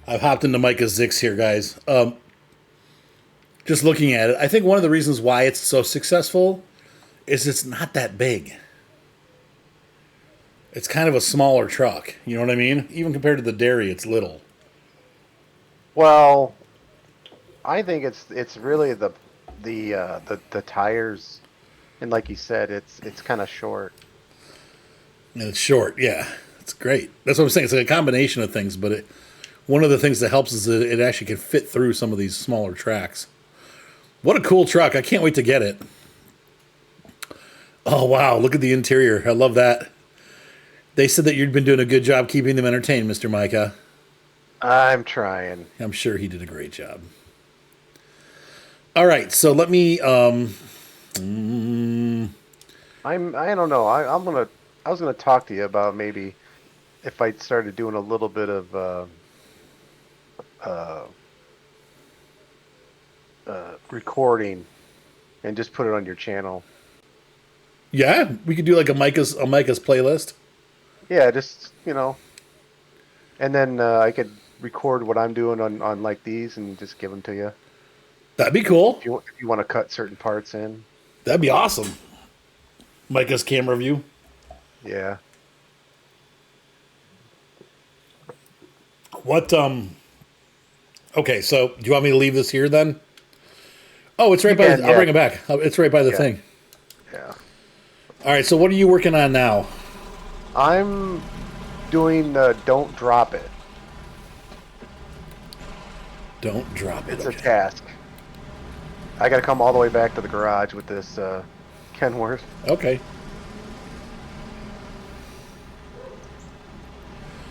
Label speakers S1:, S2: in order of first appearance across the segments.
S1: I've hopped into Micah's Zix here, guys. Just looking at it, I think one of the reasons why it's so successful is it's not that big. It's kind of a smaller truck. You know what I mean? Even compared to the dairy, it's little.
S2: Well, I think it's really the tires, and like you said, it's kind of short.
S1: And it's short. Yeah, it's great. That's what I'm saying. It's like a combination of things, but one of the things that helps is that it actually can fit through some of these smaller tracks. What a cool truck. I can't wait to get it. Oh, wow. Look at the interior. I love that. They said that you'd been doing a good job keeping them entertained, Mr. Micah.
S2: I'm trying.
S1: I'm sure he did a great job. All right, so let me.
S2: I don't know. I was gonna talk to you about maybe if I started doing a little bit of uh, recording and just put it on your channel.
S1: Yeah, we could do like a Micah's playlist.
S2: Yeah, just and then I could record what I'm doing on like these and just give them to you
S1: That'd be cool.
S2: if you want to cut certain parts in.
S1: That'd be awesome. Micah's camera view.
S2: Yeah.
S1: What? Okay, so do you want me to leave this here then? Oh, it's right
S2: You
S1: by.
S2: can,
S1: I'll
S2: yeah.
S1: bring it back. It's right by the
S2: Yeah.
S1: thing.
S2: Yeah.
S1: All right. So what are you working on now?
S2: I'm doing Don't Drop It.
S1: Don't drop it.
S2: It's a
S1: Okay.
S2: task. I got to come all the way back to the garage with this Kenworth.
S1: Okay.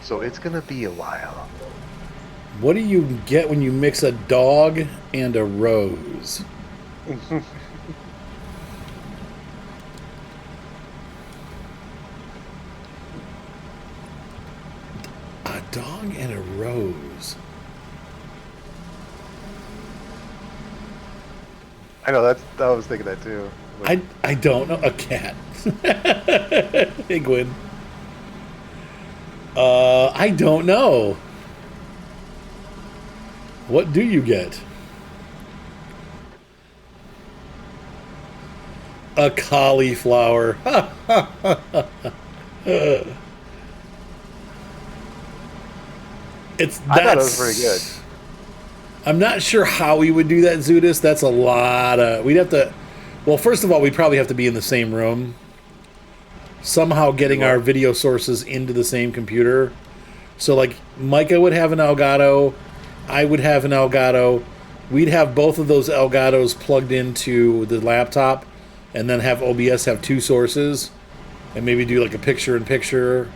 S2: So it's going to be a while.
S1: What do you get when you mix a dog and a rose? A dog and a rose.
S2: I know I was thinking that too. Like,
S1: I don't know. A cat. Penguin. I don't know. What do you get? A cauliflower. It's
S2: I thought it was pretty good.
S1: that's. I'm not sure how we would do that, Zudis. That's a lot of. We'd have to. Well, first of all, we'd probably have to be in the same room. Somehow
S2: Do
S1: getting our
S2: what?
S1: video sources into the same computer. So, like, Micah would have an Elgato. I would have an Elgato. We'd have both of those Elgatos plugged into the laptop, and then have OBS have two sources, and maybe do like a picture in picture.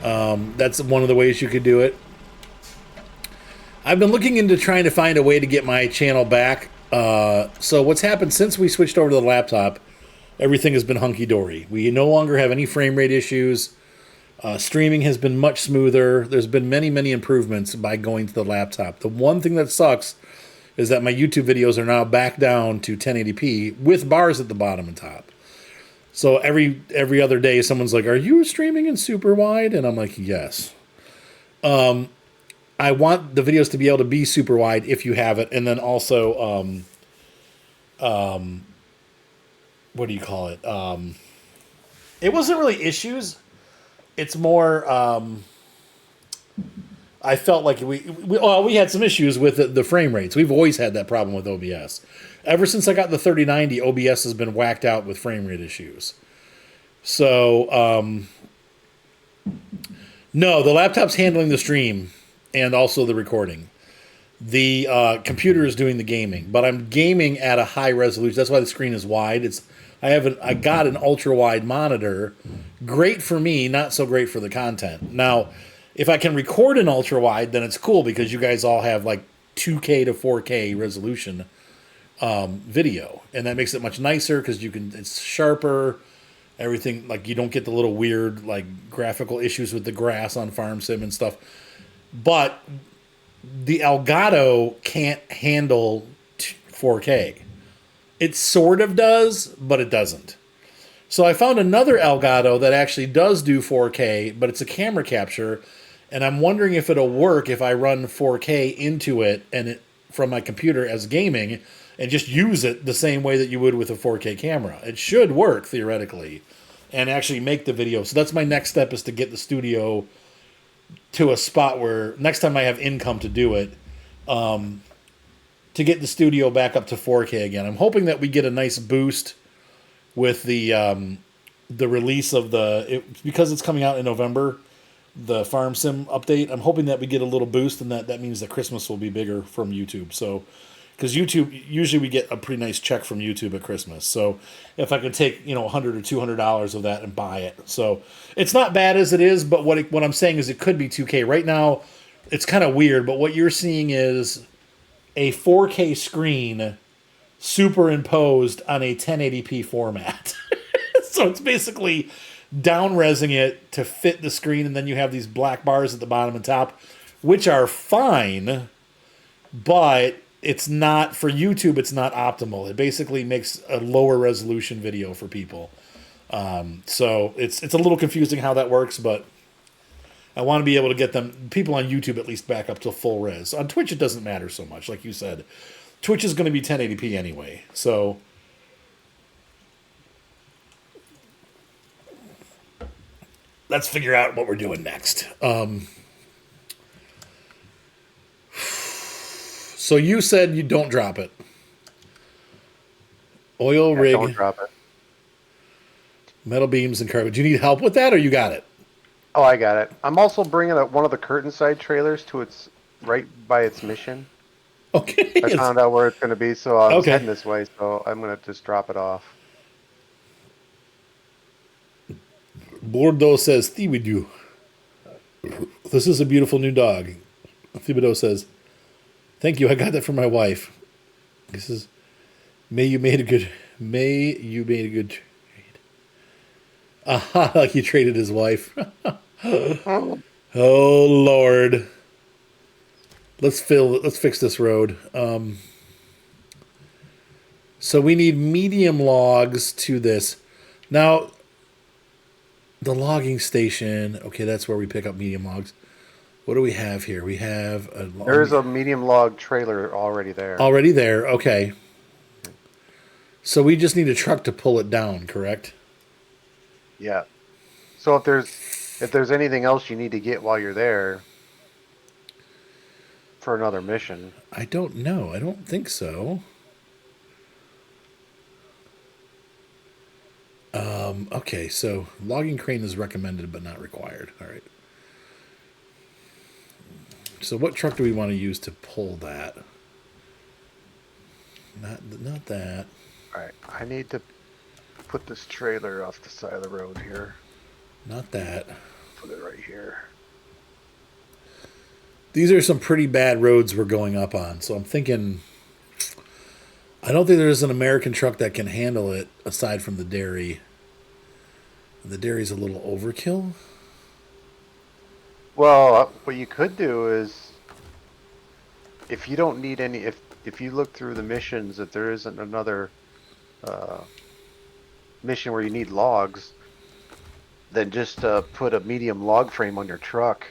S1: That's one of the ways you could do it. I've been looking into trying to find a way to get my channel back. So what's happened since we switched over to the laptop, everything has been hunky dory. We no longer have any frame rate issues. Streaming has been much smoother. There's been many, many improvements by going to the laptop. The one thing that sucks is that my YouTube videos are now back down to 1080p with bars at the bottom and top. So every other day, someone's like, "Are you streaming in super wide?" And I'm like, "Yes." I want the videos to be able to be super wide if you have it, and then also, what do you call it? It wasn't really issues. It's more. I felt like we had some issues with the frame rates. We've always had that problem with OBS. Ever since I got the 3090, OBS has been whacked out with frame rate issues. So, no, the laptop's handling the stream and also the recording. The computer is doing the gaming, but I'm gaming at a high resolution. That's why the screen is wide. I got an ultra wide monitor, great for me, not so great for the content. Now, if I can record an ultra wide, then it's cool because you guys all have like 2K to 4K resolution video, and that makes it much nicer because it's sharper. Everything, like, you don't get the little weird like graphical issues with the grass on farm sim and stuff. But the Elgato can't handle 4K. It sort of does, but it doesn't. So I found another Elgato that actually does do 4K, but it's a camera capture, And I'm wondering if it'll work if I run 4K into it and it from my computer as gaming and just use it the same way that you would with a 4K camera. It should work theoretically and actually make the video. So that's my next step, is to get the studio to a spot where next time I have income to do it, to get the studio back up to 4K again. I'm hoping that we get a nice boost with the release of because it's coming out in November, the Farm Sim update. I'm hoping that we get a little boost, and that means that Christmas will be bigger from YouTube. So, because YouTube, usually we get a pretty nice check from YouTube at Christmas. So, if I could take $100 or $200 of that and buy it, so it's not bad as it is. But what I'm saying is it could be 2K right now. It's kind of weird, but what you're seeing is a 4K screen superimposed on a 1080p format. So it's basically down-resing it to fit the screen, and then you have these black bars at the bottom and top, which are fine, but it's not, for YouTube, it's not optimal. It basically makes a lower resolution video for people. So it's a little confusing how that works, but I want to be able to get people on YouTube at least back up to full res. On Twitch, it doesn't matter so much, like you said. Twitch is going to be 1080p anyway, so let's figure out what we're doing next. So you said you don't drop it. Oil rig.
S2: Don't drop it.
S1: Metal beams and carpet. Do you need help with that, or you got it?
S2: Oh, I got it. I'm also bringing up one of the curtain side trailers to its right by its mission.
S1: Okay.
S2: I found out where it's going to be, so I was
S1: Okay.
S2: heading this way, so I'm going to just drop it off.
S1: Bordeaux says, Thibodeau. This is a beautiful new dog. Thibodeau says, thank you, I got that for my wife. This is, may you made a good trade. Aha, like he traded his wife. Oh, Lord. Let's fix this road. So we need medium logs to this. Now, the logging station. Okay, that's where we pick up medium logs. What do we have here? We have
S2: There's a medium log trailer already there.
S1: already there. Okay. So we just need a truck to pull it down, correct?
S2: Yeah. So if there's anything else you need to get while you're there for another mission.
S1: I don't know. I don't think so. Okay, so logging crane is recommended but not required. All right. So what truck do we want to use to pull that? Not that.
S2: All right. I need to put this trailer off the side of the road here.
S1: Not that.
S2: Put it right here.
S1: These are some pretty bad roads we're going up on, so I'm thinking, I don't think there's an American truck that can handle it aside from the dairy. The dairy's a little overkill.
S2: Well, what you could do is, if you don't need any, if you look through the missions, if there isn't another mission where you need logs, then just put a medium log frame on your truck.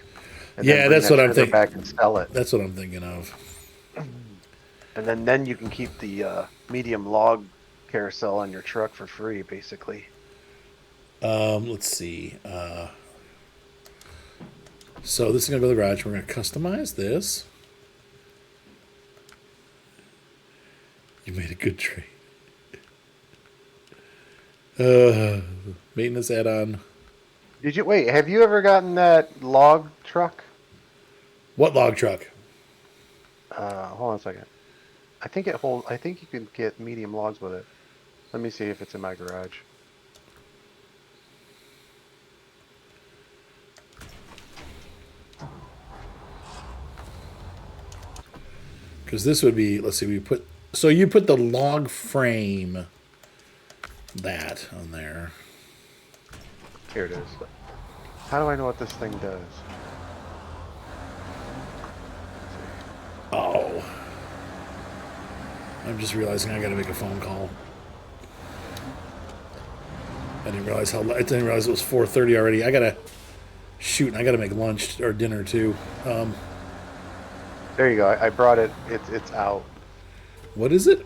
S2: And
S1: Yeah, that's what I'm thinking.
S2: Back and sell it,
S1: That's what I'm thinking of.
S2: and then you can keep the medium log carousel on your truck for free, basically.
S1: Let's see. So this is going to go to the garage. We're going to customize this. You made a good trade. Maintenance add-on.
S2: Did you wait? Have you ever gotten that log truck?
S1: What log truck?
S2: Hold on a second. I think you can get medium logs with it. Let me see if it's in my garage.
S1: Because this would be, let's see, you put the log frame, that on there.
S2: Here it is. How do I know what this thing does?
S1: Oh. I'm just realizing I gotta make a phone call. I didn't realize it was 4:30 already. I gotta Shoot, and I got to make lunch or dinner too.
S2: There you go. I brought it. It's out.
S1: What is it?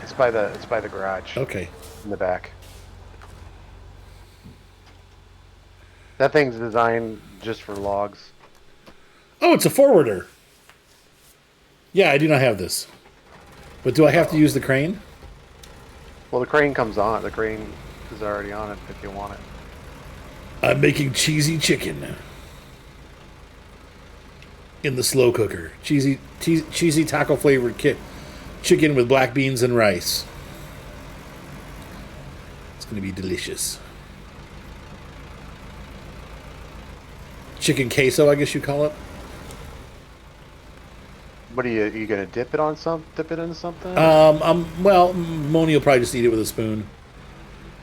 S2: It's by the garage
S1: Okay.
S2: in the back. That thing's designed just for logs.
S1: Oh, it's a forwarder. Yeah, I do not have this. But do I have to use the crane?
S2: Well, the crane comes on. The crane is already on it if you want it.
S1: I'm making cheesy chicken in the slow cooker. Cheesy taco flavored chicken with black beans and rice. It's going to be delicious. Chicken queso, I guess you call it.
S2: What are you gonna dip it on dip it into something?
S1: Well, Moni will probably just eat it with a spoon,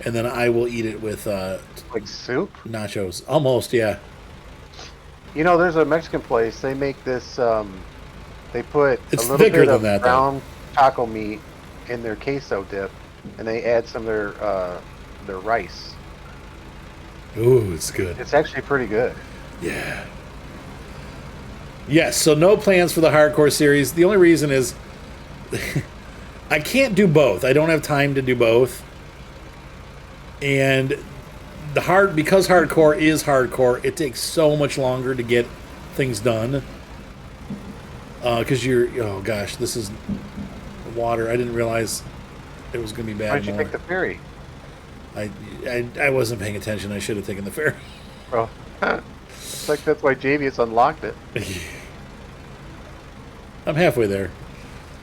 S1: and then I will eat it with
S2: Like soup?
S1: nachos. Almost, yeah.
S2: You know, there's a Mexican place. They make this. They put
S1: It's
S2: a little
S1: thicker
S2: bit
S1: than
S2: of
S1: that,
S2: brown taco meat in their queso dip, and they add some of their rice.
S1: Ooh, it's good.
S2: It's actually pretty good.
S1: Yeah. Yes, so no plans for the hardcore series. The only reason is I can't do both. I don't have time to do both. And because hardcore is hardcore, it takes so much longer to get things done. Because oh gosh, this is water. I didn't realize it was going to be bad.
S2: Why did you take the ferry?
S1: I wasn't paying attention. I should have taken the ferry.
S2: Well, it's like that's why Javius unlocked it.
S1: I'm halfway there.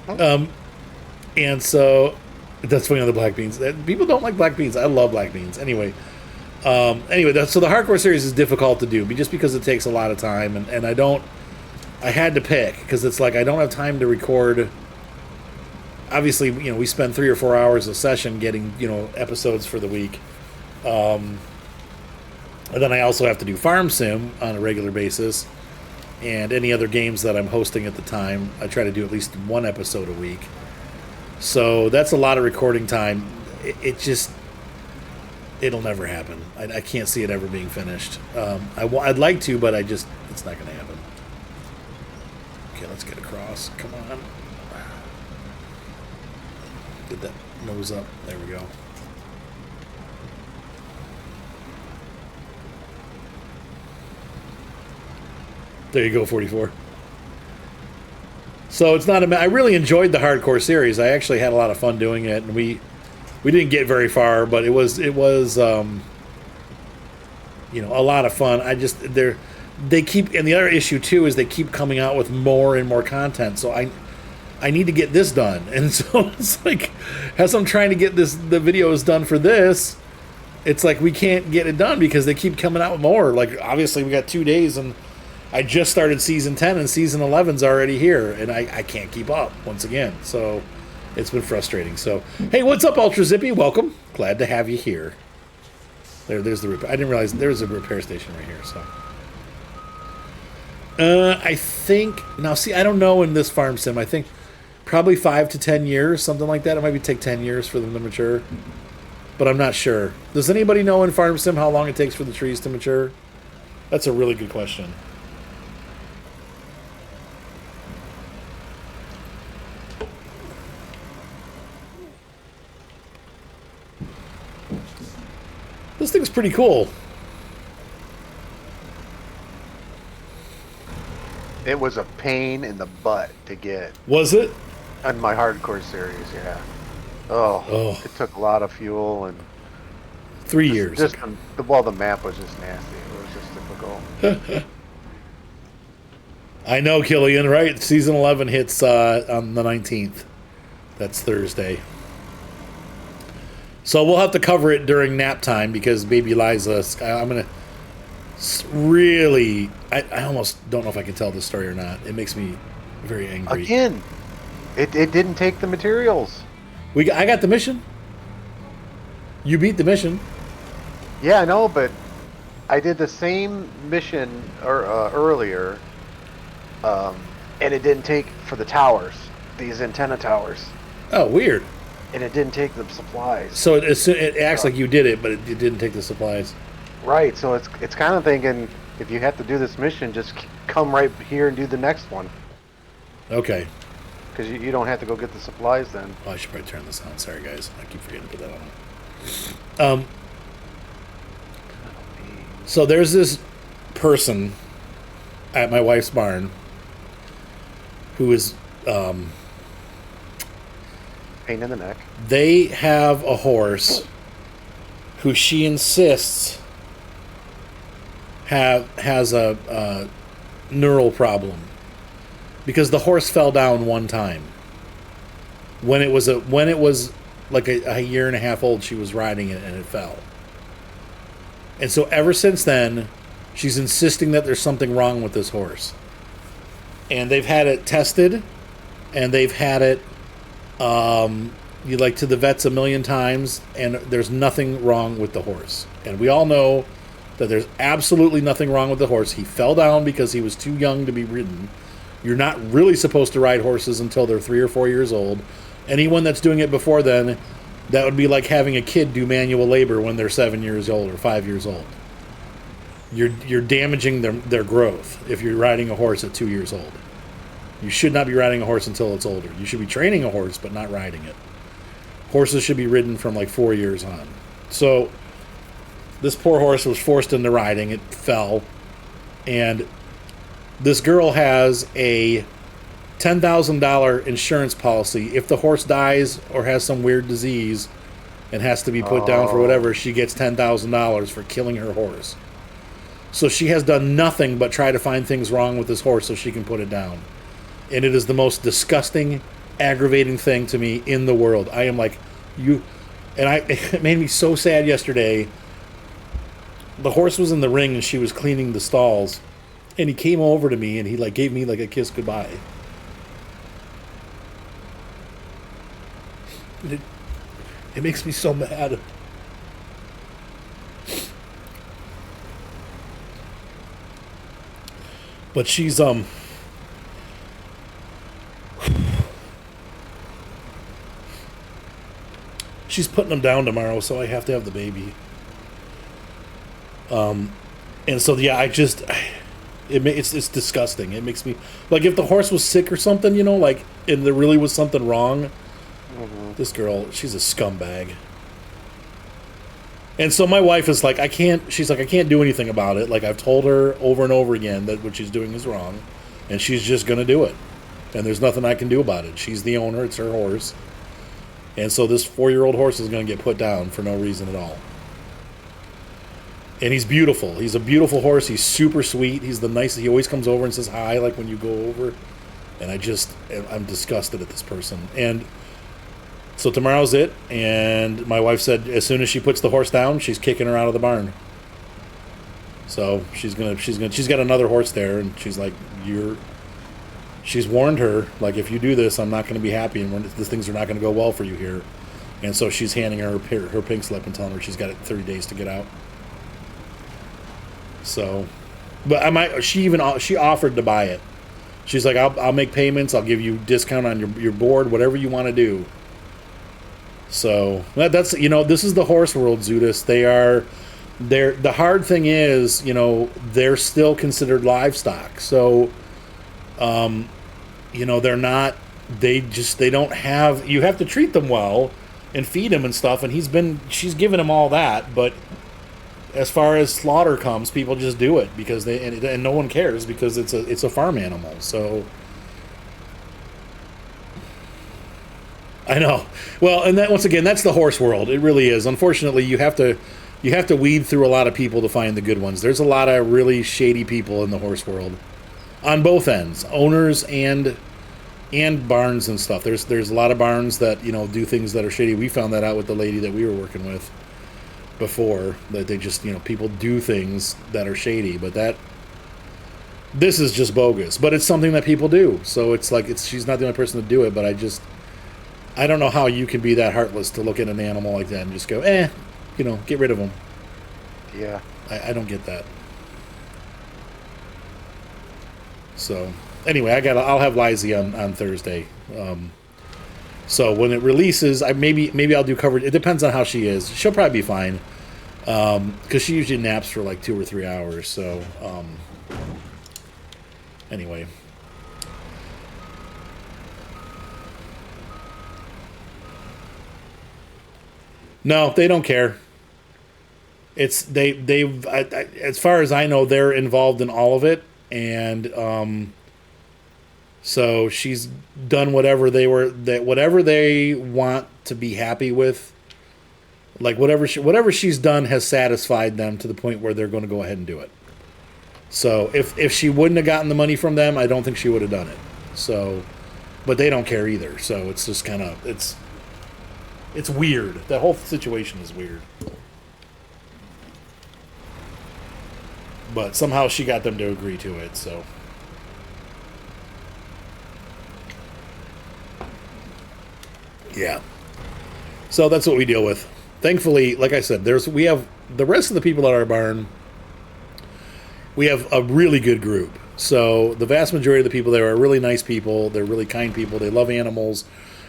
S1: And so that's funny on the black beans. People don't like black beans. I love black beans. Anyway, so the hardcore series is difficult to do just because it takes a lot of time, and I had to pick because it's like I don't have time to record. Obviously, we spend 3 or 4 hours a session getting episodes for the week, and then I also have to do Farm Sim on a regular basis. And any other games that I'm hosting at the time, I try to do at least 1 episode a week. So that's a lot of recording time. It'll never happen. I can't see it ever being finished. I'd like to, but it's not going to happen. Okay, let's get across. Come on. Get that nose up. There we go. There you go, 44. So it's not I really enjoyed the hardcore series. I actually had a lot of fun doing it, and we didn't get very far, but it was a lot of fun. They keep, and the other issue too is they keep coming out with more and more content. So I need to get this done, and so it's like as I'm trying to get the videos done for this, it's like we can't get it done because they keep coming out with more. Like obviously we got 2 days and I just started season 10 and season 11's already here, and I can't keep up once again. So it's been frustrating. So, hey, what's up, Ultra Zippy? Welcome. Glad to have you here. There's the repair. I didn't realize there was a repair station right here. So, I think now. See, I don't know in this farm sim. I think probably 5 to 10 years, something like that. It might take 10 years for them to mature, but I'm not sure. Does anybody know in farm sim how long it takes for the trees to mature? That's a really good question. This thing's pretty cool.
S2: It was a pain in the butt to get.
S1: Was it?
S2: On my hardcore series, yeah. Oh. It took a lot of fuel and
S1: 3 years.
S2: Just the map was just nasty. It was just difficult.
S1: I know, Killian, right? Season 11 hits on the 19th. That's Thursday. So we'll have to cover it during nap time because baby Liza, I'm going to really, I almost don't know if I can tell this story or not. It makes me very angry.
S2: Again, it didn't take the materials.
S1: I got the mission. You beat the mission.
S2: Yeah, I know, but I did the same mission earlier, and it didn't take for the towers, these antenna towers.
S1: Oh, weird.
S2: And it didn't take the supplies.
S1: So it acts like you did it, but it didn't take the supplies.
S2: Right. So it's kind of thinking if you have to do this mission, just come right here and do the next one
S1: Okay.
S2: because you don't have to go get the supplies then.
S1: Oh, I should probably turn this on. Sorry, guys. I keep forgetting to put that on. So there's this person at my wife's barn who is,
S2: Pain in the neck.
S1: they have a horse who she insists has a neural problem because the horse fell down one time when it was like a year and a half old. She was riding it and it fell, and so ever since then she's insisting that there's something wrong with this horse, and they've had it tested and they've had it to the vets a million times, and there's nothing wrong with the horse. And we all know that there's absolutely nothing wrong with the horse. He fell down because he was too young to be ridden. You're not really supposed to ride horses until they're 3 or 4 years old. Anyone that's doing it before then, that would be like having a kid do manual labor when they're 7 years old or 5 years old. You're damaging their growth if you're riding a horse at 2 years old. You should not be riding a horse until it's older. You should be training a horse, but not riding it. Horses should be ridden from like 4 years on. So this poor horse was forced into riding. It fell. And this girl has a $10,000 insurance policy. If the horse dies or has some weird disease and has to be put down for whatever, she gets $10,000 for killing her horse. So she has done nothing but try to find things wrong with this horse so she can put it down. And it is the most disgusting, aggravating thing to me in the world. I am like, you... And it made me so sad yesterday. The horse was in the ring and she was cleaning the stalls. And he came over to me and he gave me a kiss goodbye. It makes me so mad. But she's she's putting him down tomorrow, so I have to have the baby. And so yeah, it's disgusting. It makes me like if the horse was sick or something, and there really was something wrong.
S2: Mm-hmm.
S1: This girl, she's a scumbag. And so my wife is like, I can't do anything about it. Like I've told her over and over again that what she's doing is wrong, and she's just gonna do it. And there's nothing I can do about it. She's the owner, it's her horse. And so this 4-year-old horse is going to get put down for no reason at all. And he's beautiful. He's a beautiful horse. He's super sweet. He's the nicest. He always comes over and says hi, like when you go over. And I'm disgusted at this person. And so tomorrow's it. And my wife said as soon as she puts the horse down, she's kicking her out of the barn. So she's got another horse there, and she's like, she's warned her, like, if you do this, I'm not going to be happy, and things are not going to go well for you here. And so she's handing her her pink slip and telling her she's got 30 days to get out. So, but she offered to buy it. She's like, I'll make payments, I'll give you discount on your board, whatever you want to do. So that's this is the horse world, Zudis. The hard thing is, they're still considered livestock. So, they're not, they don't have, you have to treat them well and feed them and stuff. And she's given him all that. But as far as slaughter comes, people just do it because and no one cares because it's a farm animal. So I know. Well, and that, once again, that's the horse world. It really is. Unfortunately, you have to weed through a lot of people to find the good ones. There's a lot of really shady people in the horse world. On both ends, owners and barns and stuff. There's a lot of barns that do things that are shady. We found that out with the lady that we were working with before, that they just people do things that are shady. But this is just bogus. But it's something that people do. So it's like she's not the only person to do it. But I don't know how you can be that heartless to look at an animal like that and just go, get rid of them.
S2: Yeah,
S1: I don't get that. So anyway, I'll have Lizzie on Thursday. So when it releases, maybe I'll do coverage. It depends on how she is. She'll probably be fine. because she usually naps for like 2 or 3 hours. So anyway. No, they don't care. It's as far as I know, they're involved in all of it, and so she's done whatever they want to be happy with. Like whatever she's done has satisfied them to the point where they're going to go ahead and do it. So if she wouldn't have gotten the money from them, I don't think she would have done it. So, but they don't care either. So it's just kind of it's weird. The whole situation is weird. But somehow she got them to agree to it. So. Yeah. So that's what we deal with. Thankfully, like I said, we have the rest of the people at our barn. We have a really good group. So the vast majority of the people there are really nice people. They're really kind people. They love animals.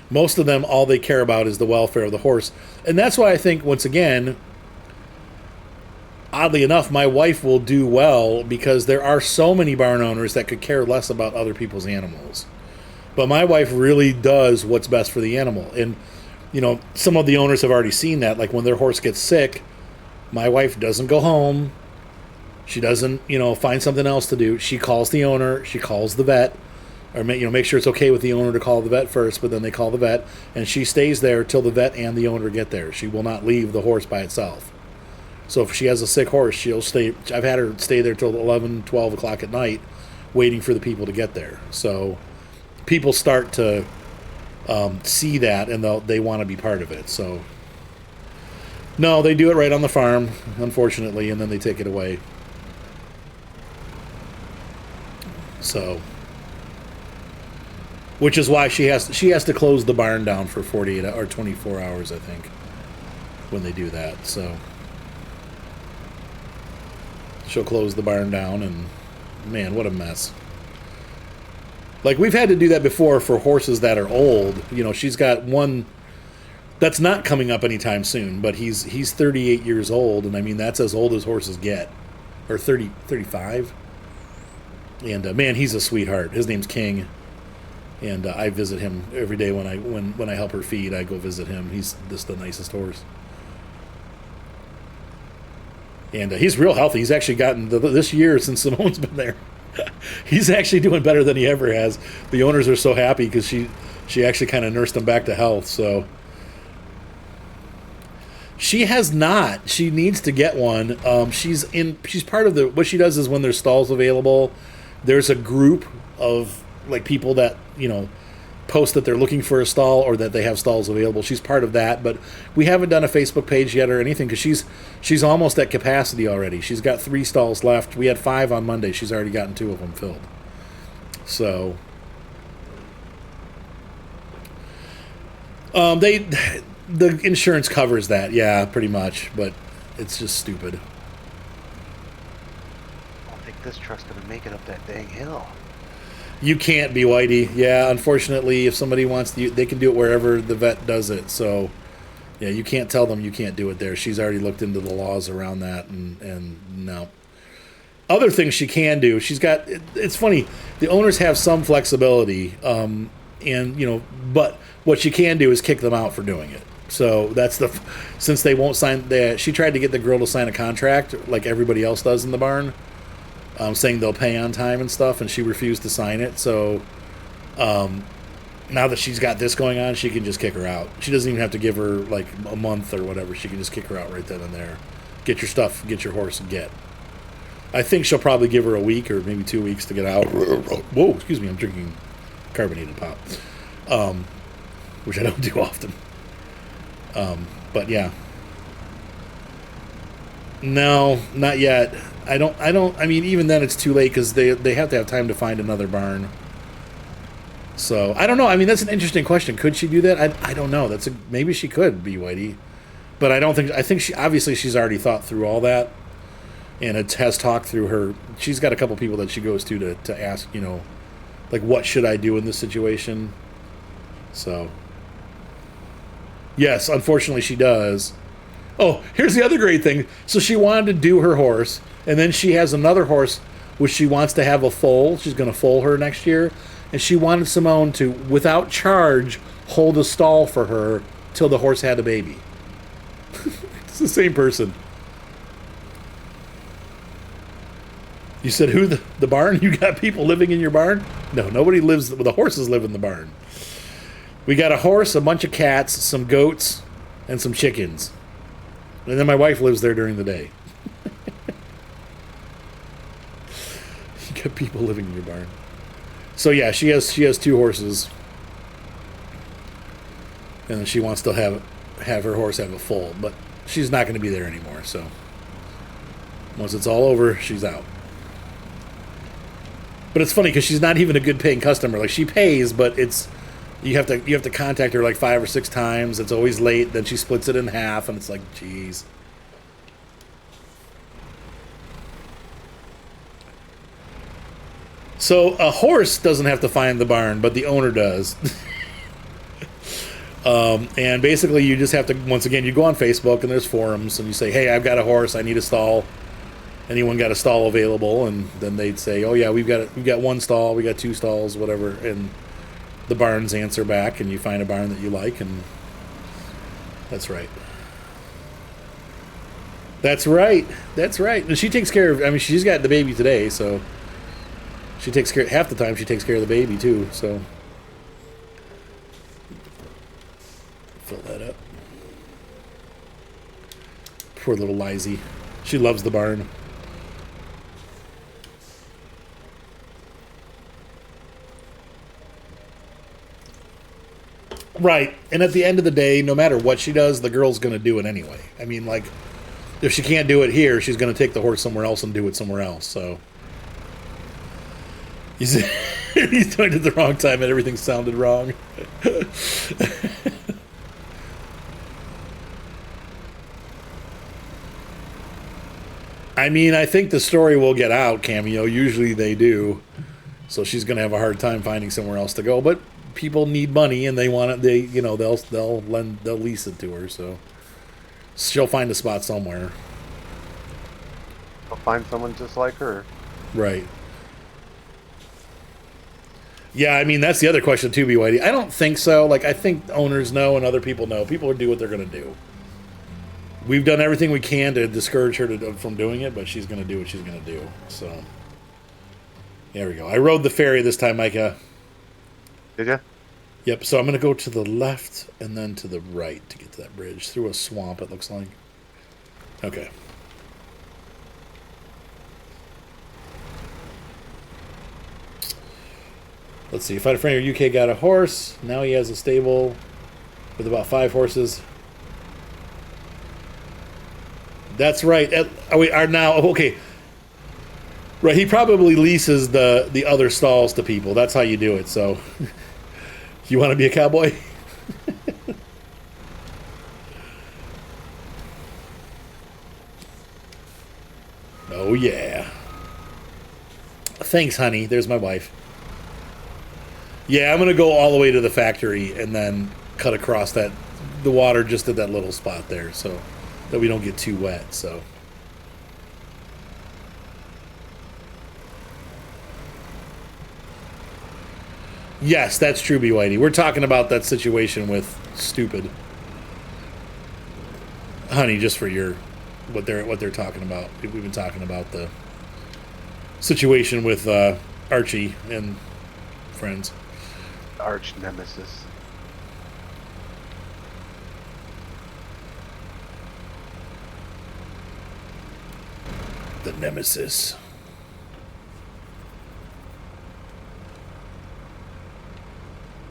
S1: Most of them, all they care about is the welfare of the horse. And that's why I think, once again, oddly enough, my wife will do well because there are so many barn owners that could care less about other people's animals. But my wife really does what's best for the animal. And, some of the owners have already seen that. Like when their horse gets sick, my wife doesn't go home. She doesn't, find something else to do. She calls the owner. She calls the vet. Or, make sure it's okay with the owner to call the vet first, but then they call the vet. And she stays there till the vet and the owner get there. She will not leave the horse by itself. So if she has a sick horse, she'll stay. I've had her stay there till 11, 12 o'clock at night waiting for the people to get there. So people start to see that, and they want to be part of it. So no, they do it right on the farm, unfortunately, and then they take it away. So, which is why she has to close the barn down for 48 or 24 hours, I think, when they do that. So she'll close the barn down, and man, what a mess. Like, we've had to do that before for horses that are old. She's got one that's not coming up anytime soon, but he's 38 years old, and I mean, that's as old as horses get. Or 35. And man, he's a sweetheart. His name's King. And I visit him every day when I help her feed. I go visit him. He's just the nicest horse. And he's real healthy. He's actually gotten this year, since Simone's been there, he's actually doing better than he ever has. The owners are so happy because she actually kind of nursed him back to health. So she has not. She needs to get one. She's part of what she does is when there's stalls available, there's a group of like people that post that they're looking for a stall or that they have stalls available. She's part of that, but we haven't done a Facebook page yet or anything because she's almost at capacity already. She's got 3 stalls left. We had 5 on Monday. She's already gotten 2 of them filled. So the insurance covers that, yeah, pretty much, but it's just stupid.
S2: I don't think this truck's gonna make it up that dang hill.
S1: You can't be, Whitey. Yeah, unfortunately, if somebody wants to, they can do it wherever the vet does it. So, yeah, you can't tell them you can't do it there. She's already looked into the laws around that, and no. Other things she can do, it's funny, the owners have some flexibility, but what she can do is kick them out for doing it. So that's since they won't sign, she tried to get the girl to sign a contract like everybody else does in the barn, saying they'll pay on time and stuff, and she refused to sign it. So now that she's got this going on, she can just kick her out. She doesn't even have to give her like a month or whatever. She can just kick her out right then and there. Get your stuff, get your horse, and get. I think she'll probably give her a week or maybe 2 weeks to get out. Whoa, excuse me, I'm drinking carbonated pop, which I don't do often. But yeah. No, not yet. I mean, even then it's too late because they have to have time to find another barn. So, I don't know. I mean, that's an interesting question. Could she do that? I don't know. Maybe she could be Whitey. But I think she's already thought through all that. And it has talked through her. She's got a couple people that she goes to ask, like, what should I do in this situation? So, yes, unfortunately she does. Oh, here's the other great thing. So she wanted to do her horse, and then she has another horse which she wants to have a foal. She's going to foal her next year, and she wanted Simone to, without charge, hold a stall for her till the horse had a baby. It's the same person. You said who, the barn? You got people living in your barn? No, nobody lives. The horses live in the barn. We got a horse, a bunch of cats, some goats, and some chickens. And then my wife lives there during the day. You got people living in your barn. So yeah, she has 2 horses. And then she wants to have her horse have a foal, but she's not going to be there anymore, so once it's all over, she's out. But it's funny because she's not even a good paying customer. Like, she pays, but it's you have to contact her like 5 or 6 times. It's always late. Then she splits it in half, and it's like, geez. So a horse doesn't have to find the barn, but the owner does. And basically, you just have to, once again, you go on Facebook and there's forums, and you say, hey, I've got a horse. I need a stall. Anyone got a stall available? And then they'd say, oh yeah, we've got 1 stall, we got 2 stalls, whatever. And the barns answer back, and you find a barn that you like, and that's right. That's right. That's right. And she takes care of, I mean, she's got the baby today, so she takes care, half the time she takes care of the baby too, so. Fill that up. Poor little Lizzie. She loves the barn. Right. And at the end of the day, no matter what she does, the girl's going to do it anyway. I mean, like, if she can't do it here, she's going to take the horse somewhere else and do it somewhere else, so. He's doing it at the wrong time and everything sounded wrong. I mean, I think the story will get out, Cameo. Usually they do. So she's going to have a hard time finding somewhere else to go. But people need money, and they want it. They'll lease it to her. So she'll find a spot somewhere.
S2: I'll find someone just like her.
S1: Right. Yeah, I mean, that's the other question too, BYD. I don't think so. Like, I think owners know and other people know. People will do what they're going to do. We've done everything we can to discourage her from doing it, but she's going to do what she's going to do. So, there we go. I rode the ferry this time, Micah.
S2: Did you?
S1: Yep, so I'm going to go to the left and then to the right to get to that bridge. Through a swamp, it looks like. Okay. Let's see. Fighter Friend UK got a horse. Now he has a stable with about 5 horses. That's right. We are now okay. Right, he probably leases the other stalls to people. That's how you do it. So, you want to be a cowboy? Oh yeah. Thanks, honey. There's my wife. Yeah, I'm gonna go all the way to the factory and then cut across the water just at that little spot there, so that we don't get too wet. So. Yes, that's true, BYD. We're talking about that situation with Stupid. Honey, just for what they're talking about. We've been talking about the situation with Archie and friends.
S2: Arch nemesis.
S1: The nemesis.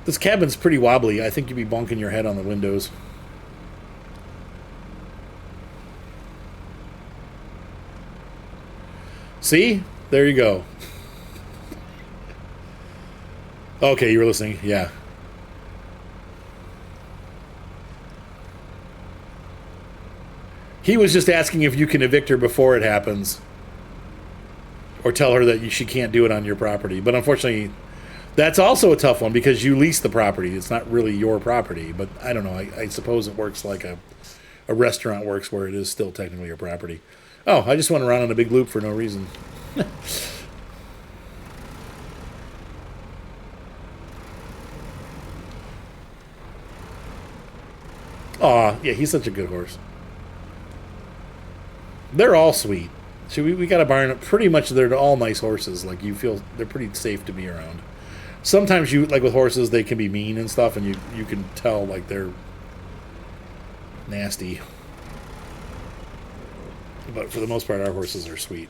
S1: This cabin's pretty wobbly. I think you'd be bonking your head on the windows. See? There you go. Okay, you were listening. Yeah. He was just asking if you can evict her before it happens. Or tell her that she can't do it on your property. But unfortunately, that's also a tough one because you lease the property. It's not really your property. But I don't know. I suppose it works like a a restaurant works where it is still technically your property. Oh, I just went around on a big loop for no reason. Aw, yeah, he's such a good horse. They're all sweet. So we got a barn. Pretty much, they're all nice horses. Like you feel they're pretty safe to be around. Sometimes you like with horses, they can be mean and stuff, and you can tell like they're nasty. But for the most part, our horses are sweet.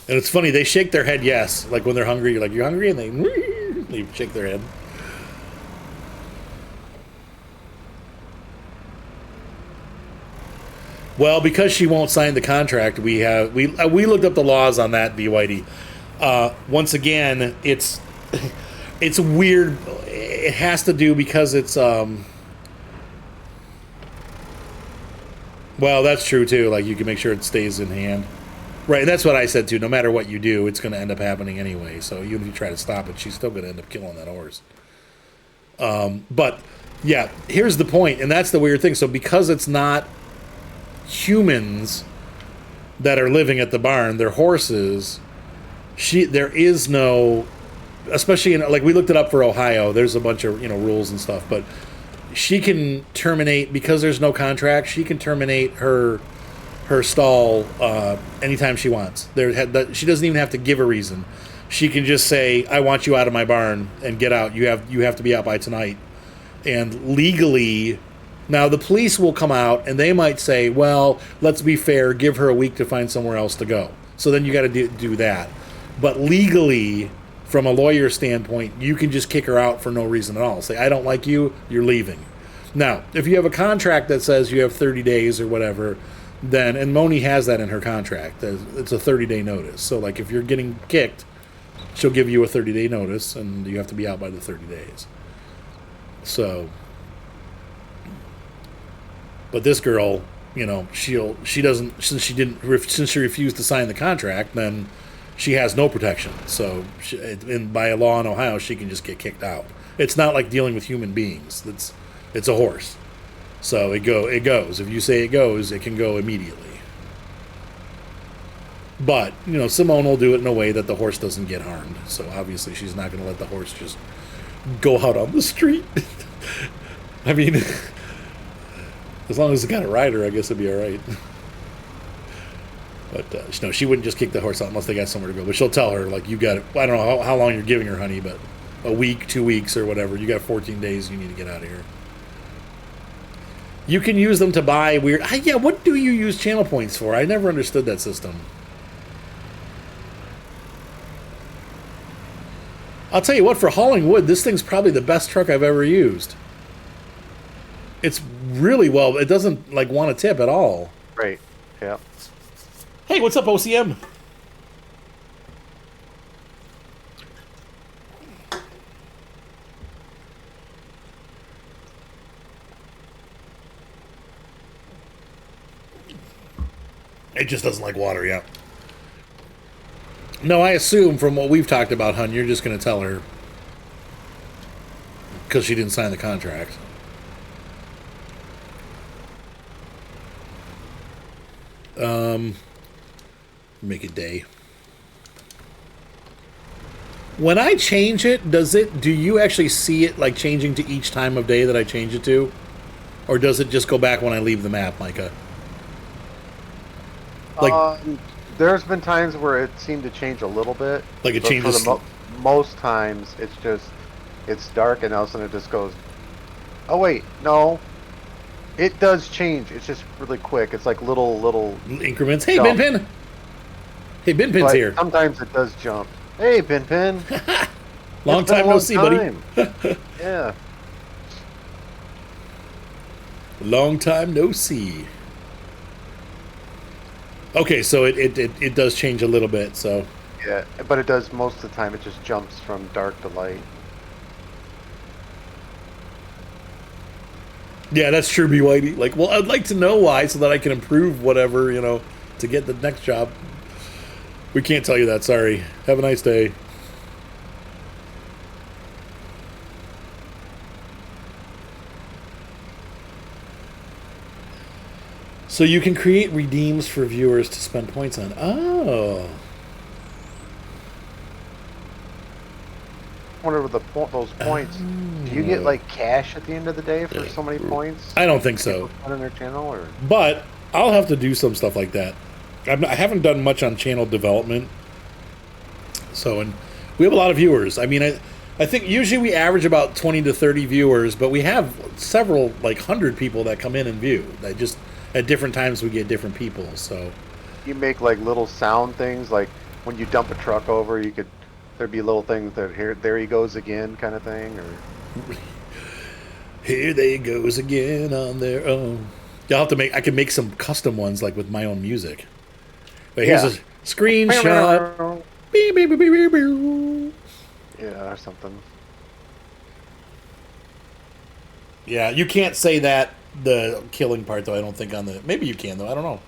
S1: And it's funny, they shake their head yes. Like when they're hungry, you're like, you hungry? And they shake their head. Well, because she won't sign the contract, we looked up the laws on that, BYD. Once again, it's weird. It has to do because it's well, that's true too. Like you can make sure it stays in hand, right? And that's what I said too. No matter what you do, it's going to end up happening anyway. So even if you try to stop it, she's still going to end up killing that horse. But yeah, here's the point, and that's the weird thing. So because it's not humans that are living at the barn, they're horses. There is no, especially in like we looked it up for Ohio. There's a bunch of rules and stuff, but she can terminate because there's no contract. She can terminate her stall anytime she wants. She doesn't even have to give a reason. She can just say, "I want you out of my barn and get out. You have to be out by tonight." And legally, now the police will come out and they might say, "Well, let's be fair. Give her a week to find somewhere else to go." So then you got to do that. But legally, from a lawyer standpoint, you can just kick her out for no reason at all. Say, "I don't like you. You're leaving." Now, if you have a contract that says you have 30 days or whatever, then, and Moni has that in her contract, it's a 30-day notice. So, like, if you're getting kicked, she'll give you a 30-day notice, and you have to be out by the 30 days. So, but this girl, she doesn't, since she refused to sign the contract, then she has no protection. So, by a law in Ohio, she can just get kicked out. It's not like dealing with human beings. It's a horse. So it goes. If you say it goes, it can go immediately. But, Simone will do it in a way that the horse doesn't get harmed. So obviously she's not going to let the horse just go out on the street. I mean, as long as it's got a rider, I guess it'd be all right. But, no, she wouldn't just kick the horse out unless they got somewhere to go. But she'll tell her, like, you got it. I don't know how long you're giving her, honey, but a week, 2 weeks, or whatever. You got 14 days, you need to get out of here. You can use them to buy weird... Yeah, what do you use channel points for? I never understood that system. I'll tell you what, for hauling wood, this thing's probably the best truck I've ever used. It's really well... It doesn't, want to tip at all.
S2: Right, yeah.
S1: Hey, what's up, OCM? It just doesn't like water, yeah. No, I assume from what we've talked about, hun, you're just going to tell her because she didn't sign the contract. Make it day. When I change it, do you actually see it like changing to each time of day that I change it to? Or does it just go back when I leave the map, Micah?
S2: There's been times where it seemed to change a little bit.
S1: Like it changes.
S2: For most times, it's dark and all of a sudden it just goes. Oh wait, no. It does change. It's just really quick. It's like little
S1: increments. Hey, Bin Pin. Hey, Bin Pin's here.
S2: Sometimes it does jump. Hey, Bin Pin.
S1: Long time no see, buddy.
S2: Yeah.
S1: Long time no see. Okay, so it does change a little bit, so...
S2: Yeah, but it does most of the time. It just jumps from dark to light.
S1: Yeah, that's true, BYD. Like, well, I'd like to know why so that I can improve whatever, to get the next job. We can't tell you that, sorry. Have a nice day. So you can create redeems for viewers to spend points on. Oh.
S2: I wonder with those points, do you get like cash at the end of the day for so many points?
S1: I don't think so.
S2: On their channel, or
S1: But I'll have to do some stuff like that. I haven't done much on channel development. So, and we have a lot of viewers. I mean, I think usually we average about 20 to 30 viewers, but we have several, like 100 people that come in and view. That just, at different times we get different people, so.
S2: you make like little sound things, like when you dump a truck over, there'd be little things that there he goes again kind of thing, or
S1: Here they goes again on their own. I'll have to I can make some custom ones, like with my own music. But here's a screenshot. Beep, beep, beep, beep, beep.
S2: Yeah, or something.
S1: Yeah, you can't say that, the killing part, though, I don't think, on the... Maybe you can, though, I don't know.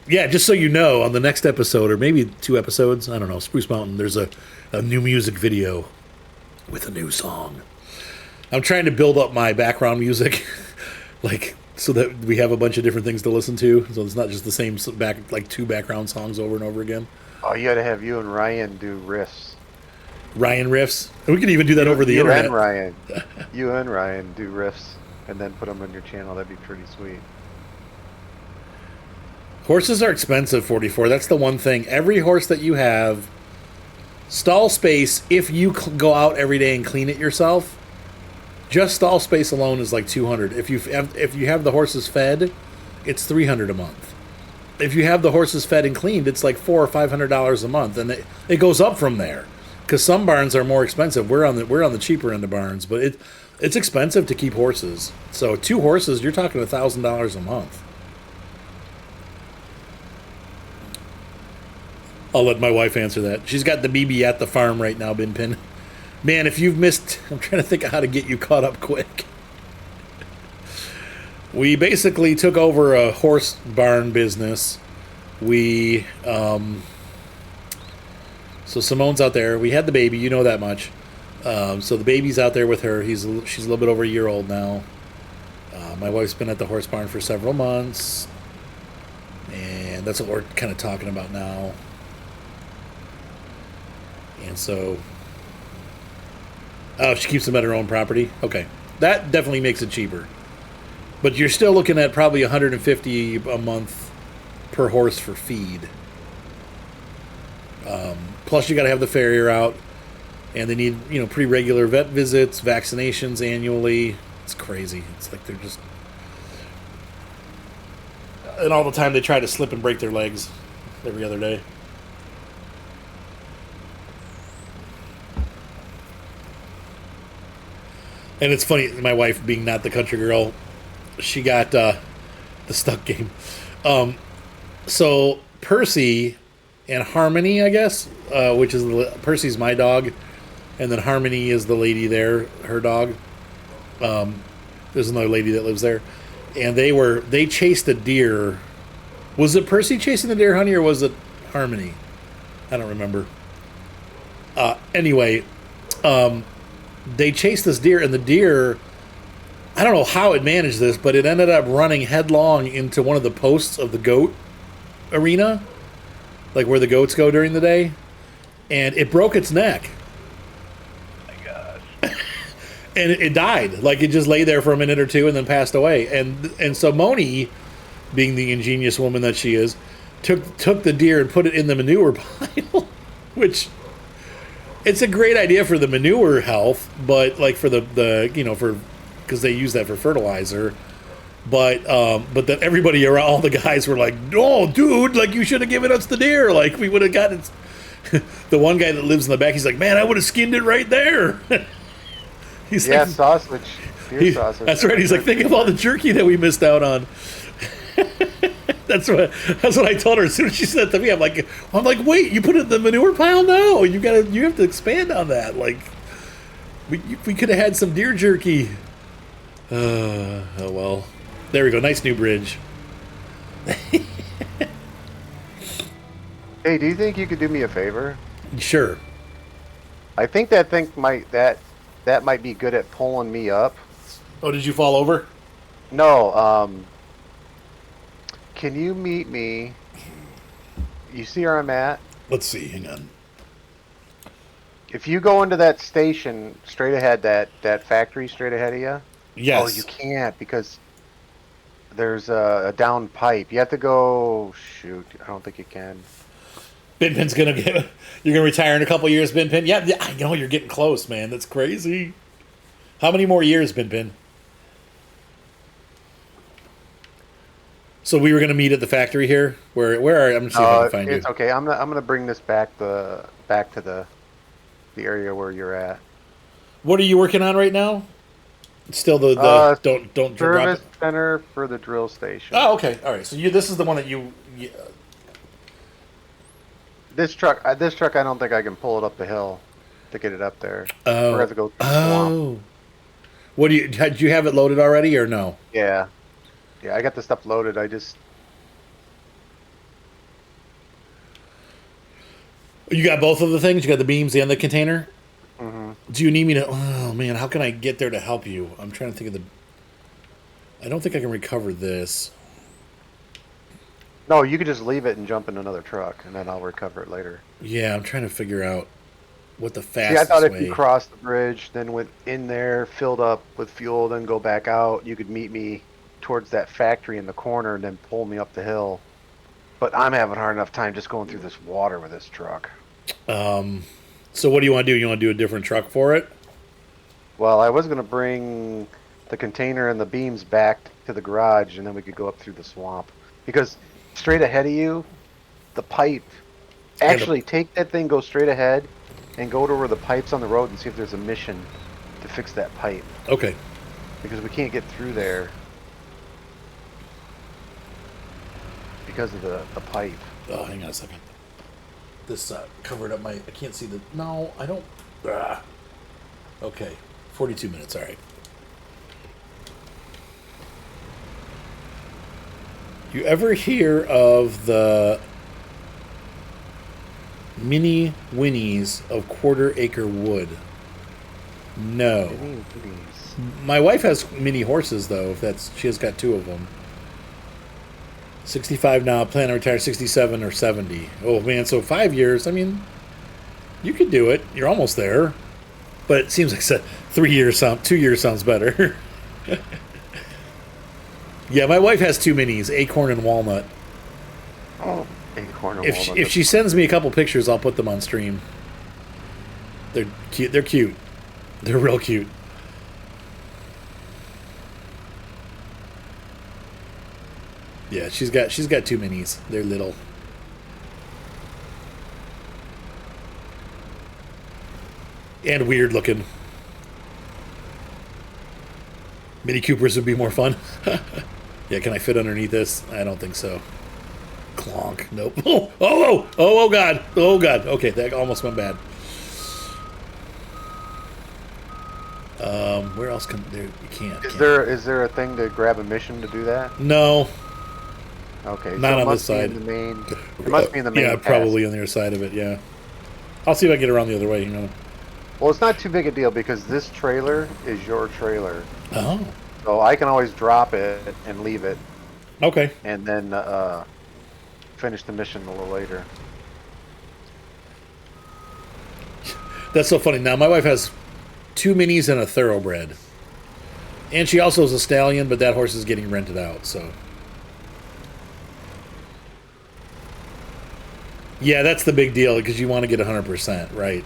S1: Yeah, just so you know, on the next episode, or maybe 2 episodes, I don't know, Spruce Mountain, there's a new music video with a new song. I'm trying to build up my background music, like, so that we have a bunch of different things to listen to, so it's not just the same like 2 background songs over and over again.
S2: Oh, you gotta have you and Ryan do riffs.
S1: Ryan riffs? And we could even do that over the internet.
S2: You and Ryan do riffs, and then put them on your channel. That'd be pretty sweet.
S1: Horses are expensive, 44. That's the one thing. Every horse that you have, stall space, if you go out every day and clean it yourself, just stall space alone is like $200. If you have the horses fed, it's $300 a month. If you have the horses fed and cleaned, it's like $400 or $500 a month, and it goes up from there. Because some barns are more expensive. We're on the cheaper end of barns, but it's expensive to keep horses. So 2 horses, you're talking $1,000 a month. I'll let my wife answer that. She's got the BB at the farm right now, Binpin. Man, if you've missed... I'm trying to think of how to get you caught up quick. We basically took over a horse barn business. So Simone's out there. We had the baby, you know that much. So the baby's out there with her. She's a little bit over a year old now. My wife's been at the horse barn for several months. And that's what we're kind of talking about now. And so... Oh, she keeps them at her own property? Okay. That definitely makes it cheaper. But you're still looking at probably $150 a month per horse for feed. Plus you got to have the farrier out. And they need, pretty regular vet visits, vaccinations annually. It's crazy. It's like they're just... And all the time they try to slip and break their legs every other day. And it's funny, my wife being not the country girl, she got the stuck game. So Percy and Harmony, I guess, which is Percy's my dog, and then Harmony is the lady there, her dog. There's another lady that lives there, and they chased a deer. Was it Percy chasing the deer, honey, or was it Harmony? I don't remember. Anyway, they chased this deer, and the deer, I don't know how it managed this, but it ended up running headlong into one of the posts of the goat arena, like where the goats go during the day, and it broke its neck.
S2: Oh my God.
S1: And it died. Like, it just lay there for a minute or two and then passed away. And so Moni, being the ingenious woman that she is, took the deer and put it in the manure pile, which... It's a great idea for the manure health, but like for because they use that for fertilizer. But then everybody around, all the guys were like, "Oh, dude, like you should have given us the deer. Like we would have gotten it." The one guy that lives in the back, he's like, "Man, I would have skinned it right there." He's like,
S2: sausage, deer sausage.
S1: That's right. He's like, think of all the jerky that we missed out on. That's what I told her as soon as she said that to me. I'm like, wait, you put it in the manure pile? No, you have to expand on that. Like, we could have had some deer jerky. Oh well, there we go. Nice new bridge.
S2: Hey, do you think you could do me a favor?
S1: Sure.
S2: I think that thing might be good at pulling me up.
S1: Oh, did you fall over?
S2: No, can you meet me? You see where I'm at?
S1: Let's see. Hang on.
S2: If you go into that station straight ahead, that factory straight ahead of you. Oh, you
S1: Yes.
S2: can't because there's a down pipe. You have to go. Shoot, I don't think you can.
S1: Bin gonna get. You're gonna retire in a couple years, Bin Pin. Yeah, yeah, I know you're getting close, man. That's crazy. How many more years, Bin Pin? So we were gonna meet at the factory here. Where are? I'm gonna see if I can find you.
S2: It's okay. I'm gonna bring this back to the area where you're at.
S1: What are you working on right now? Still the
S2: Uh,
S1: don't drop it.
S2: Service center for the drill station.
S1: Oh, okay, all right. So this is the one that you
S2: This truck, I don't think I can pull it up the hill to get it up there. We're gonna
S1: oh
S2: have to go through the swamp.
S1: oh. What did you have it loaded already or no?
S2: Yeah, yeah, I got the stuff loaded. I just
S1: You got both of the things. You got the beams and the container.
S2: hmm
S1: Do you need me to? Oh man, how can I get there to help you? I'm trying to think of the. I don't think I can recover this.
S2: No, you could just leave it and jump in another truck, and then I'll recover it later.
S1: Yeah, I'm trying to figure out what the
S2: See, I thought
S1: fastest
S2: if you
S1: way.
S2: crossed the bridge, then went in there, filled up with fuel, then go back out, you could meet me towards that factory in the corner and then pull me up the hill. But I'm having a hard enough time just going through this water with this truck.
S1: So what do you want to do? You want to do a different truck for it?
S2: Well, I was going to bring the container and the beams back to the garage, and then we could go up through the swamp. Because straight ahead of you, the pipe. Actually, take that thing, go straight ahead, and go to where the pipe's on the road and see if there's a mission to fix that pipe.
S1: Okay.
S2: Because we can't get through there because of the pipe.
S1: Oh, hang on a second. This covered up my. I can't see the. No, I don't. Okay, 42 minutes. All right. You ever hear of the mini Winnies of Quarter Acre Wood? No. My wife has mini horses though. If that's she has got two of them. 65 now. Plan to retire 67 or 70. Oh man, so 5 years. I mean, you could do it. You're almost there. But it seems like 3 years 2 years sounds better. Yeah, my wife has two minis, Acorn and Walnut.
S2: Oh, acorn and
S1: If
S2: walnut.
S1: if she sends me a couple pictures, I'll put them on stream. They're cute. They're cute. They're real cute. Yeah, she's got two minis. They're little. And weird looking. Mini Coopers would be more fun. Yeah, can I fit underneath this? I don't think so. Clonk. Nope. Oh, God. Oh, God. Okay, that almost went bad. Where else can there? You can't.
S2: Is there a thing to grab a mission to do that?
S1: No,
S2: Okay,
S1: not
S2: so it
S1: on this
S2: must be
S1: side.
S2: in the main. It must be in the main.
S1: Yeah,
S2: pass.
S1: probably on the other side of it. Yeah, I'll see if I can get around the other way.
S2: Well, it's not too big a deal because this trailer is your trailer,
S1: Oh,
S2: so I can always drop it and leave it,
S1: okay.
S2: and then finish the mission a little later.
S1: That's so funny. Now my wife has two minis and a thoroughbred, and she also has a stallion, but that horse is getting rented out. So, yeah, that's the big deal because you want to get 100%, right?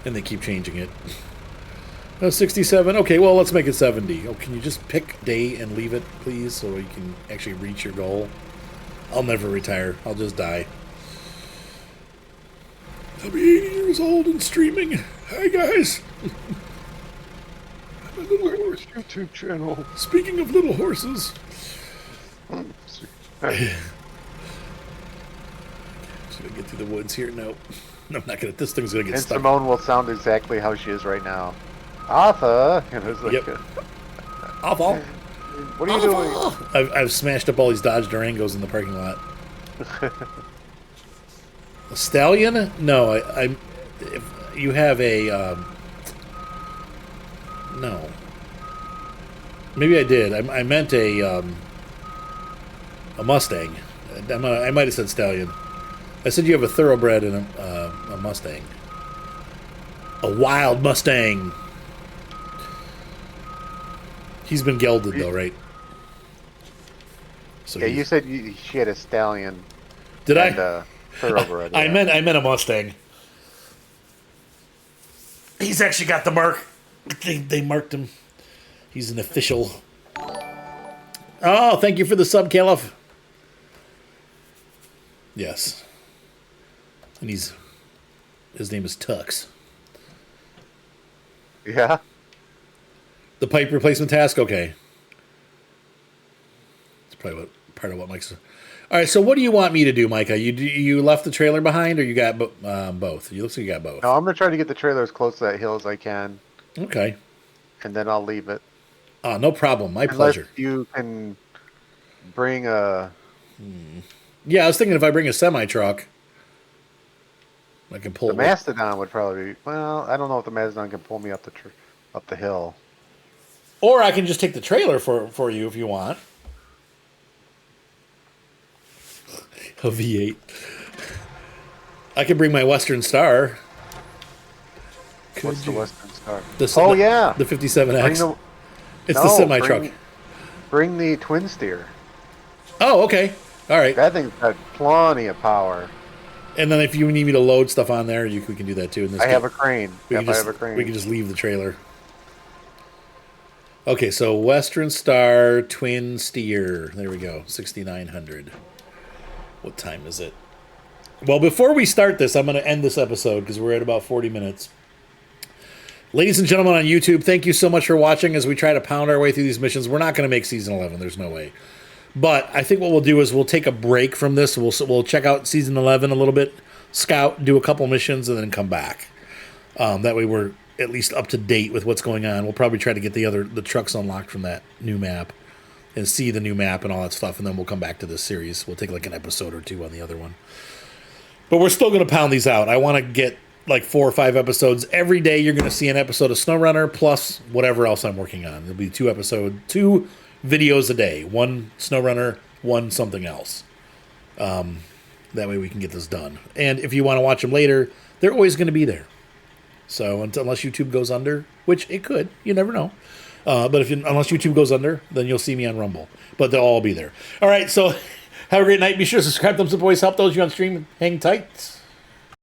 S1: And they keep changing it. Oh, 67. Okay, well, let's make it 70. Oh, can you just pick day and leave it, please, so you can actually reach your goal? I'll never retire. I'll just die. I'll be 80 years old and streaming. Hi, guys. I'm a little horse.
S2: YouTube channel.
S1: Speaking of little horses. Should I get through the woods here? No. I'm not gonna. This thing's gonna get
S2: And
S1: stuck.
S2: Simone will sound exactly how she is right now. Arthur, and it was like,
S1: Yep. Awful.
S2: what are you doing?
S1: I've smashed up all these Dodge Durangos in the parking lot. A stallion? No, you have a no. Maybe I did. I meant a Mustang. I might have said stallion. I said you have a thoroughbred and a Mustang. A wild Mustang. He's been gelded though, right? So
S2: Yeah, you said she had a stallion.
S1: Did
S2: and
S1: I?
S2: Thoroughbred.
S1: I
S2: Yeah.
S1: meant a Mustang. He's actually got the mark. They marked him. He's an official. Oh, thank you for the sub, Caliph. Yes. And his name is Tux.
S2: Yeah.
S1: The pipe replacement task? Okay. It's probably part of what Mike's... All right, so what do you want me to do, Micah? You left the trailer behind, or you got both? You looks like you got both.
S2: No, I'm gonna try to get the trailer as close to that hill as I can,
S1: Okay.
S2: and then I'll leave it.
S1: No problem. My
S2: Unless
S1: pleasure.
S2: you can bring a.
S1: Yeah, I was thinking if I bring a semi-truck, I can pull
S2: The
S1: it.
S2: Mastodon would probably be. Well, I don't know if the Mastodon can pull me up the hill.
S1: Or I can just take the trailer for you if you want. A V8. I can bring my Western Star.
S2: What's the Western Star?
S1: The,
S2: Yeah,
S1: the 57X. It's the
S2: no,
S1: semi-truck.
S2: Bring the twin steer.
S1: Oh, okay. All right.
S2: That thing's got plenty of power.
S1: And then if you need me to load stuff on there, we can do that too.
S2: I have a crane.
S1: I have a crane. We can just leave the trailer. Okay, so Western Star twin steer. There we go. 6,900. What time is it? Well, before we start this, I'm going to end this episode because we're at about 40 minutes. Ladies and gentlemen on YouTube, thank you so much for watching as we try to pound our way through these missions. We're not going to make Season 11. There's no way. But I think what we'll do is we'll take a break from this. We'll check out Season 11 a little bit, scout, do a couple missions, and then come back. That way we're at least up to date with what's going on. We'll probably try to get the trucks unlocked from that new map and see the new map and all that stuff, and then we'll come back to this series. We'll take like an episode or two on the other one. But we're still going to pound these out. I want to get like 4 or 5 episodes. Every day you're going to see an episode of Snowrunner plus whatever else I'm working on. There'll be 2 videos a day. 1 Snowrunner, 1 something else. That way we can get this done. And if you want to watch them later, they're always going to be there. So unless YouTube goes under, which it could, you never know. But unless YouTube goes under, then you'll see me on Rumble. But they'll all be there. All right, so have a great night. Be sure to subscribe, thumbs up, boys. Help those you on stream. Hang tight.